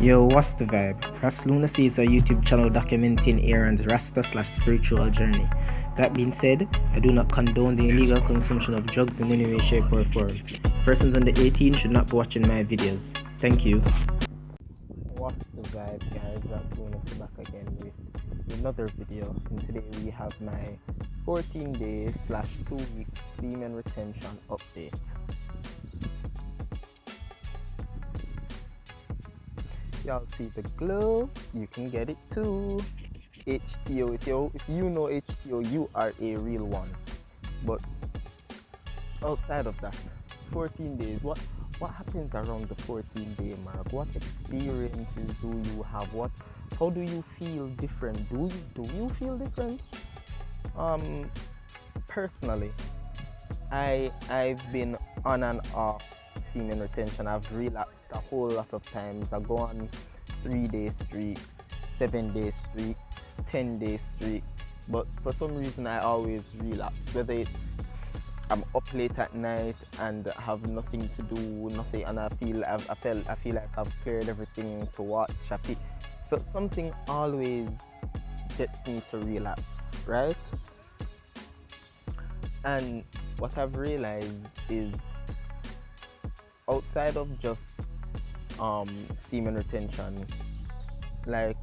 Yo, what's the vibe? RasLunacy is a YouTube channel documenting Aaron's Rasta/spiritual journey. That being said, I do not condone the illegal consumption of drugs in any way, shape, or form. Persons under 18 should not be watching my videos. Thank you. What's the vibe, guys? RasLunacy back again with another video. And today we have my 14-day/2-week semen retention update. Y'all see the glow? You can get it too. HTO, if you know HTO, you are a real one. But outside of that, 14 days, what happens around the 14-day mark? What experiences do you have? How do you feel different? Do you feel different? Personally, I've been on and off semen retention. I've relapsed a whole lot of times. I go on 3-day streaks, 7-day streaks, 10-day streaks, but for some reason I always relapse. Whether it's I'm up late at night and have nothing to do, and I feel like I've cleared everything to watch. So something always gets me to relapse, right? And what I've realized is, outside of just semen retention, like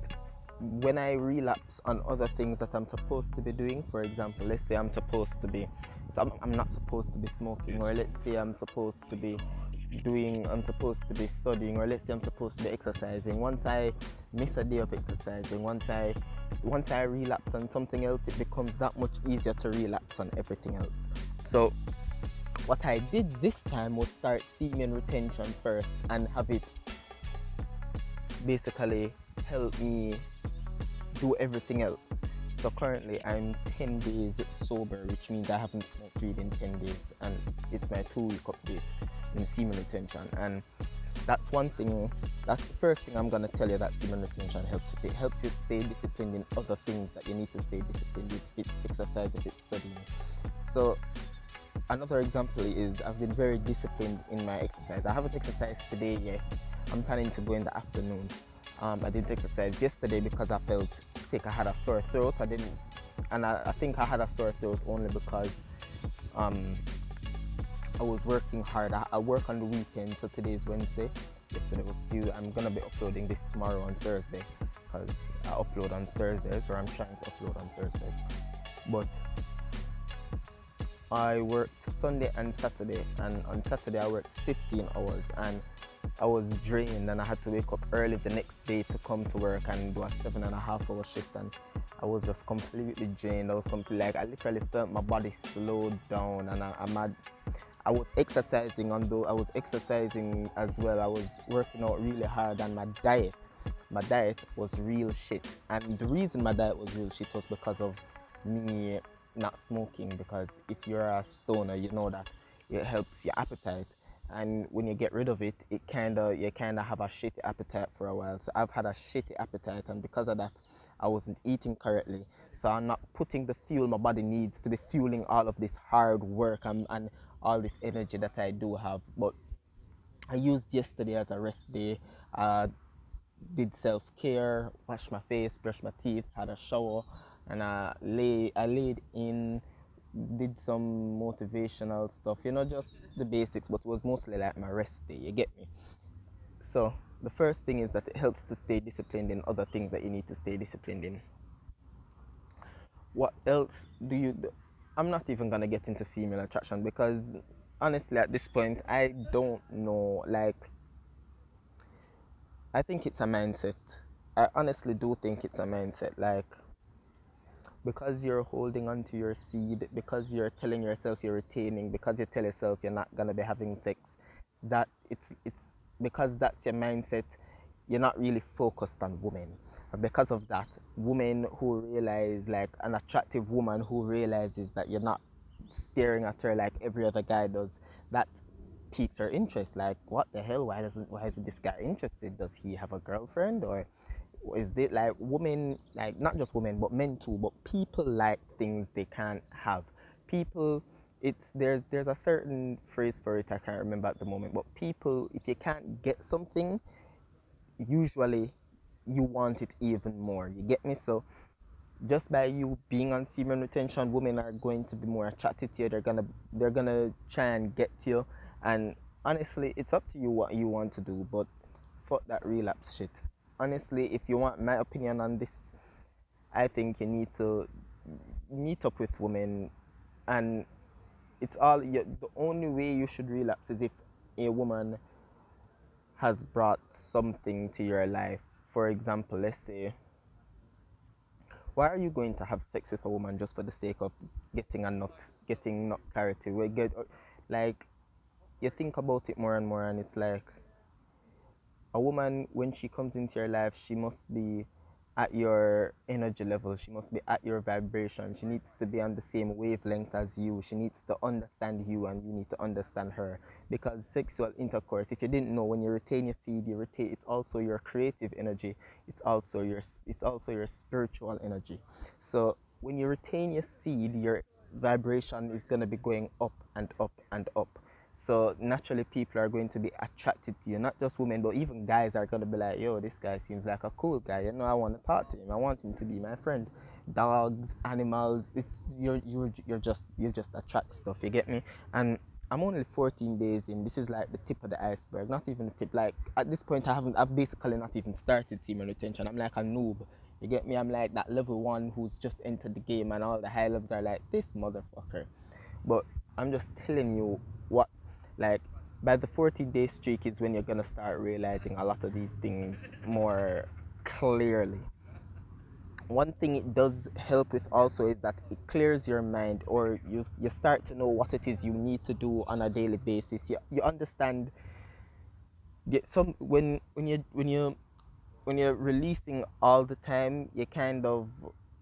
when I relapse on other things that I'm supposed to be doing, for example, let's say I'm not supposed to be smoking, or let's say I'm supposed to be studying, or let's say I'm supposed to be exercising. Once I miss a day of exercising, once I relapse on something else, it becomes that much easier to relapse on everything else. So what I did this time was start semen retention first and have it basically help me do everything else. So currently I'm 10 days sober, which means I haven't smoked weed in 10 days, and it's my 2-week update in semen retention. And that's the first thing I'm going to tell you that semen retention helps with. It helps you stay disciplined in other things that you need to stay disciplined, if it's exercise, if it's studying. So another example is I've been very disciplined in my exercise. I haven't exercised today yet. I'm planning to go in the afternoon. I didn't exercise yesterday because I felt sick. I had a sore throat. I think I had a sore throat only because I was working hard. I work on the weekend, so today is Wednesday. Yesterday was Tuesday. I'm gonna be uploading this tomorrow on Thursday because I upload on Thursdays, or I'm trying to upload on Thursdays. But I worked Sunday and Saturday, and on Saturday I worked 15 hours, and I was drained, and I had to wake up early the next day to come to work and do a 7.5-hour shift, and I was just completely drained. I literally felt my body slowed down, and I was exercising, although I was exercising as well. I was working out really hard, and my diet was real shit. And the reason my diet was real shit was because of me not smoking, because if you're a stoner, you know that it helps your appetite, and when you get rid of it, you kind of have a shitty appetite for a while. So I've had a shitty appetite, and because of that I wasn't eating correctly, so I'm not putting the fuel my body needs to be fueling all of this hard work and all this energy that I do have. But I used yesterday as a rest day. Did self-care, washed my face, brushed my teeth, had a shower, and I laid in, did some motivational stuff, just the basics, but it was mostly like my rest day, you get me? So the first thing is that it helps to stay disciplined in other things that you need to stay disciplined in. What else do you do? I'm not even gonna get into female attraction, because honestly at this point I don't know. I think it's a mindset. I honestly do think it's a mindset. Because you're holding on to your seed, because you're telling yourself you're retaining, because you tell yourself you're not gonna be having sex, that it's because that's your mindset, you're not really focused on women. And because of that, women who realize, like an attractive woman who realizes that you're not staring at her like every other guy does, that piques her interest. Like, what the hell? Why isn't this guy interested? Does he have a girlfriend? Or is it like women, like not just women but men too, but people like things they can't have. People, there's a certain phrase for it, I can't remember at the moment, but people, if you can't get something, usually you want it even more. You get me? So just by you being on semen retention, women are going to be more attracted to you. They're gonna try and get to you. And honestly, it's up to you what you want to do. But fuck that relapse shit. Honestly, if you want my opinion on this, I think you need to meet up with women, and the only way you should relapse is if a woman has brought something to your life. For example, let's say, why are you going to have sex with a woman just for the sake of getting nut clarity? Like, you think about it more and more, and it's like, a woman, when she comes into your life, she must be at your energy level. She must be at your vibration. She needs to be on the same wavelength as you. She needs to understand you, and you need to understand her. Because sexual intercourse, if you didn't know, when you retain your seed, it's also your creative energy. It's also your spiritual energy. So when you retain your seed, your vibration is going to be going up and up and up. So naturally, people are going to be attracted to you. Not just women, but even guys are going to be like, "Yo, this guy seems like a cool guy. I want to talk to him. I want him to be my friend." Dogs, animals. It's you just attract stuff. You get me? And I'm only 14 days in. This is like the tip of the iceberg. Not even the tip. Like, at this point, I've basically not even started semen retention. I'm like a noob. You get me? I'm like that level 1 who's just entered the game, and all the high levels are like, this motherfucker. But I'm just telling you what, like, by the 14-day streak is when you're gonna start realizing a lot of these things more clearly. One thing it does help with also is that it clears your mind, or you start to know what it is you need to do on a daily basis. You understand. Some when you're releasing all the time, you're kind of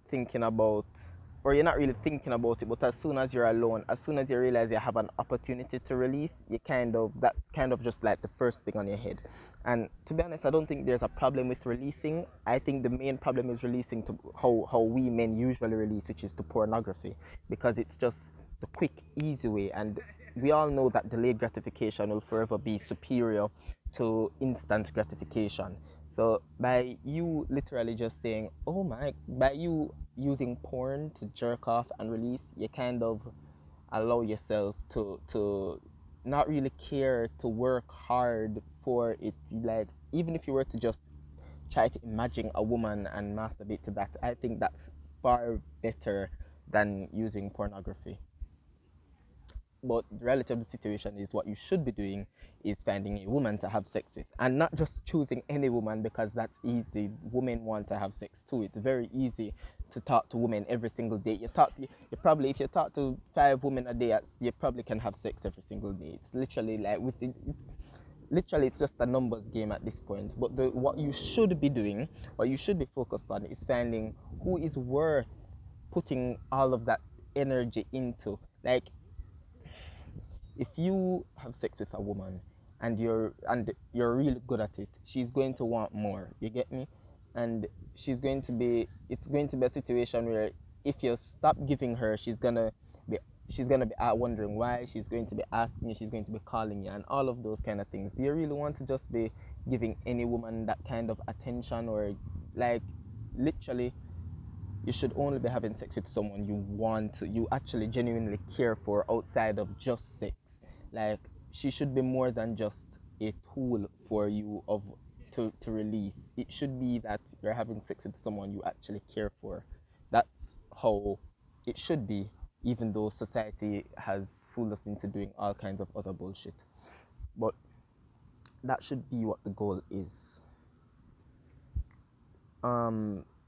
thinking about, or you're not really thinking about it, but as soon as you're alone, as soon as you realize you have an opportunity to release, that's kind of just like the first thing on your head. And to be honest, I don't think there's a problem with releasing. I think the main problem is releasing to how we men usually release, which is to pornography, because it's just the quick, easy way. And we all know that delayed gratification will forever be superior to instant gratification. So by you literally just saying, by you using porn to jerk off and release, you kind of allow yourself to not really care to work hard for it. Like, even if you were to just try to imagine a woman and masturbate to that, I think that's far better than using pornography. But the reality of the situation is, what you should be doing is finding a woman to have sex with, and not just choosing any woman, because that's easy. Women want to have sex too. It's very easy to talk to women every single day. You probably, if you talk to 5 women a day, you probably can have sex every single day. It's literally like literally it's just a numbers game at this point. But what you should be doing, what you should be focused on, is finding who is worth putting all of that energy into. Like, if you have sex with a woman and you're really good at it, she's going to want more. You get me? And it's going to be a situation where, if you stop giving her, she's gonna be wondering why. She's going to be asking you, she's going to be calling you, and all of those kind of things. Do you really want to just be giving any woman that kind of attention? Or, like, literally, you should only be having sex with someone you actually genuinely care for, outside of just sex. Like, she should be more than just a tool for you to release. It should be that you're having sex with someone you actually care for. That's how it should be, even though society has fooled us into doing all kinds of other bullshit. But that should be what the goal is.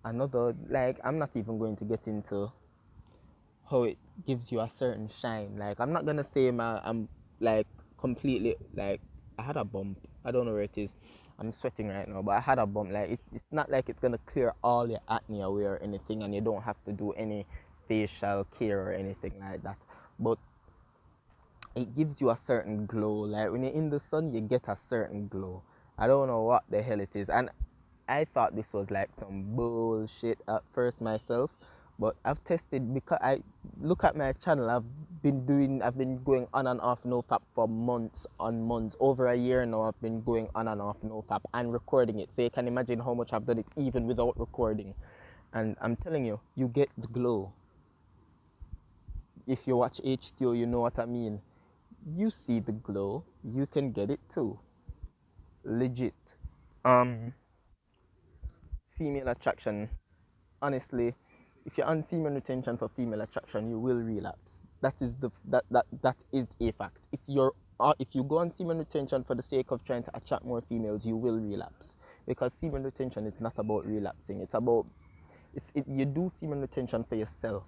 Another, like, I'm not even going to get into how it gives you a certain shine. Like, I'm not gonna say I'm like completely, like, I had a bump. I don't know where it is. I'm sweating right now, but I had a bump. Like, it's not like it's gonna clear all your acne away or anything, and you don't have to do any facial care or anything like that. But it gives you a certain glow. Like, when you're in the sun, you get a certain glow. I don't know what the hell it is, and I thought this was like some bullshit at first myself, But I've tested, because I look at my channel, I've been going on and off NoFap for months on months. Over a year now I've been going on and off NoFap and recording it. So you can imagine how much I've done it even without recording. And I'm telling you, you get the glow. If you watch H2O, you know what I mean. You see the glow, you can get it too. Legit. Female attraction. Honestly, if you're on semen retention for female attraction, you will relapse. That is a fact. If you go on semen retention for the sake of trying to attract more females, you will relapse. Because semen retention is not about relapsing. It's about you do semen retention for yourself.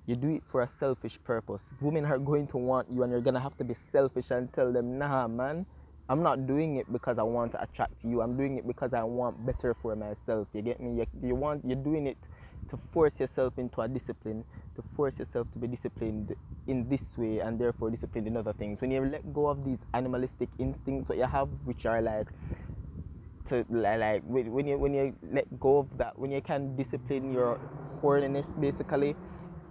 You do it for a selfish purpose. Women are going to want you, and you're gonna have to be selfish and tell them, nah, man, I'm not doing it because I want to attract you. I'm doing it because I want better for myself. You get me? You're doing it to force yourself into a discipline, to force yourself to be disciplined in this way and therefore disciplined in other things. When you let go of these animalistic instincts what you have, which are when you let go of that, when you can discipline your horniness, basically,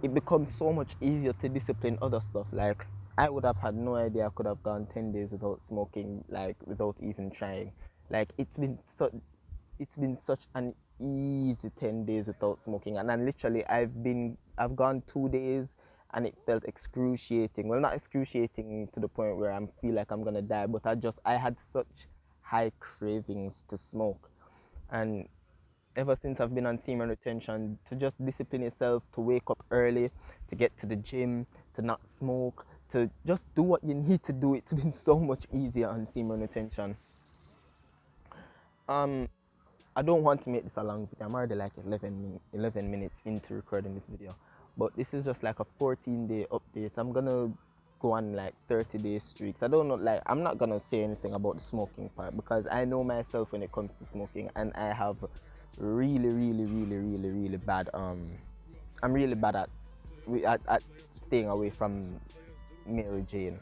it becomes so much easier to discipline other stuff. Like, I would have had no idea I could have gone 10 days without smoking, like, without even trying. Like, it's been such an easy 10 days without smoking, and then literally I've gone 2 days and it felt excruciating. Well, not excruciating to the point where I feel like I'm gonna die, but I had such high cravings to smoke. And ever since I've been on semen retention, to just discipline yourself, to wake up early, to get to the gym, to not smoke, to just do what you need to do, it's been so much easier on semen retention. I don't want to make this a long video. I'm already like 11 minutes into recording this video, but this is just like a 14-day update. I'm gonna go on like 30-day streaks. I don't know, like, I'm not gonna say anything about the smoking part because I know myself when it comes to smoking, and I have really bad I'm really bad at staying away from Mary Jane.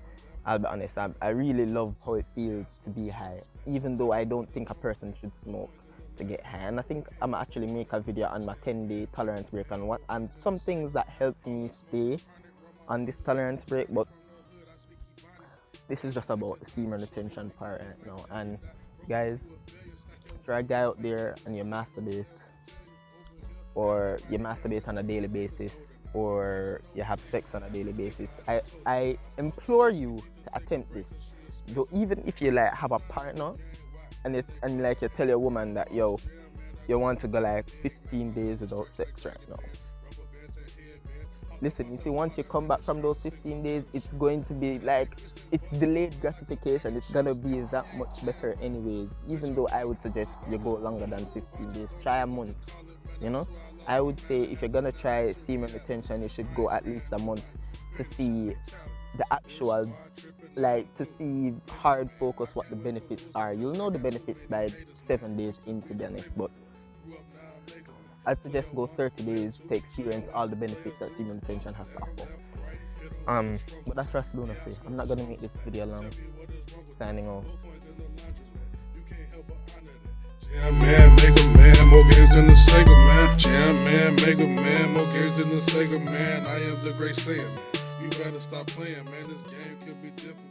I'll be honest, I really love how it feels to be high, even though I don't think a person should smoke to get high. And I think I'm actually make a video on my 10-day tolerance break and some things that helps me stay on this tolerance break, but this is just about the semen retention part right now. And guys, if you're a guy out there and you masturbate, or you masturbate on a daily basis, or you have sex on a daily basis, I implore you to attempt this. Though, even if you like have a partner and like you tell your woman that you want to go like 15 days without sex right now. Listen, you see, once you come back from those 15 days, it's going to be like, it's delayed gratification. It's gonna be that much better anyways. Even though I would suggest you go longer than 15 days. Try a month, you know? I would say if you're gonna try semen retention, you should go at least a month to see the actual, like, to see hard focus what the benefits are. You'll know the benefits by 7 days in, to be honest, but I'd suggest go 30 days to experience all the benefits that semen retention has to offer. But that's RasLunacy. I'm not gonna make this video long. Signing off. Yeah, man, make a man, more games than the Sega man. Yeah, man, make a man, more games than the Sega man. I am the great Semen. You better stop playing, man. This game could be different.